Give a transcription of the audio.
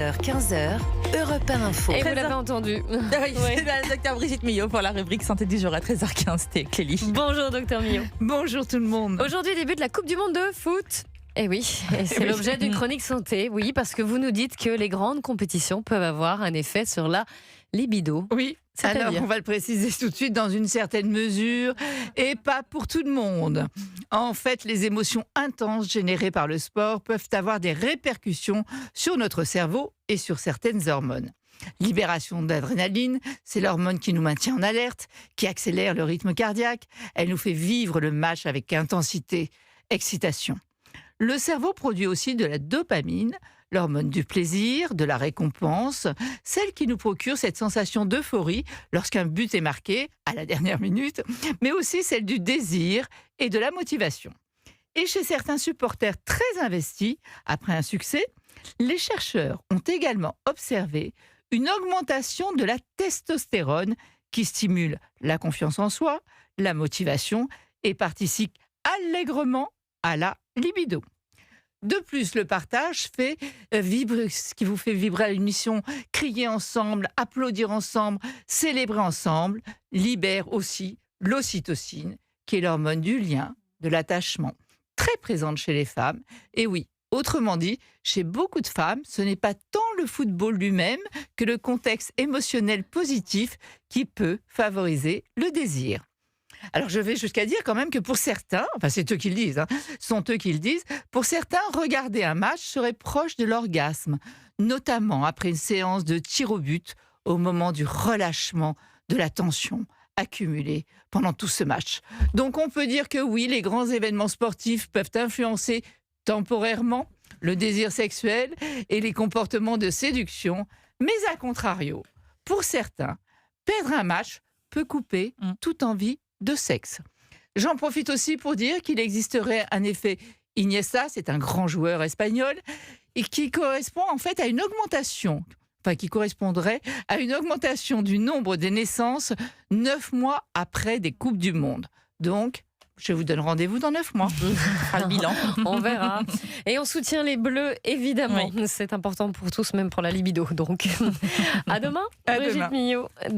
15h, Europe 1 Info. Et vous l'avez entendu. Oui, c'est la docteure Brigitte Millot pour la rubrique Santé du jour à 13h15. C'était Clélie. Bonjour docteur Millot. Bonjour tout le monde. Aujourd'hui début de la Coupe du Monde de foot. Eh oui, et c'est l'objet d'une chronique santé, oui, parce que vous nous dites que les grandes compétitions peuvent avoir un effet sur la libido. Oui, alors on va le préciser tout de suite dans une certaine mesure et pas pour tout le monde. En fait, les émotions intenses générées par le sport peuvent avoir des répercussions sur notre cerveau et sur certaines hormones. Libération d'adrénaline, c'est l'hormone qui nous maintient en alerte, qui accélère le rythme cardiaque. Elle nous fait vivre le match avec intensité, excitation. Le cerveau produit aussi de la dopamine, l'hormone du plaisir, de la récompense, celle qui nous procure cette sensation d'euphorie lorsqu'un but est marqué à la dernière minute, mais aussi celle du désir et de la motivation. Et chez certains supporters très investis, après un succès, les chercheurs ont également observé une augmentation de la testostérone qui stimule la confiance en soi, la motivation et participe allègrement à la libido. De plus, le partage fait vibrer, ce qui vous fait vibrer à l'unisson, crier ensemble, applaudir ensemble, célébrer ensemble, libère aussi l'ocytocine, qui est l'hormone du lien, de l'attachement, très présente chez les femmes. Et oui, autrement dit, chez beaucoup de femmes, ce n'est pas tant le football lui-même que le contexte émotionnel positif qui peut favoriser le désir. Alors je vais jusqu'à dire quand même que pour certains, enfin c'est eux qui le disent, sont eux qui le disent, pour certains, regarder un match serait proche de l'orgasme, notamment après une séance de tir au but, au moment du relâchement de la tension accumulée pendant tout ce match. Donc on peut dire que oui, les grands événements sportifs peuvent influencer temporairement le désir sexuel et les comportements de séduction, mais à contrario, pour certains, perdre un match peut couper toute envie de sexe. J'en profite aussi pour dire qu'il existerait un effet Iniesta, c'est un grand joueur espagnol, et qui correspond en fait à une augmentation, qui correspondrait à une augmentation du nombre des naissances 9 mois après des Coupes du Monde. Donc, je vous donne rendez-vous dans 9 mois. Le bilan. On verra. Et on soutient les bleus, évidemment. Oui. C'est important pour tous, même pour la libido. Donc, à demain, Brigitte Millot.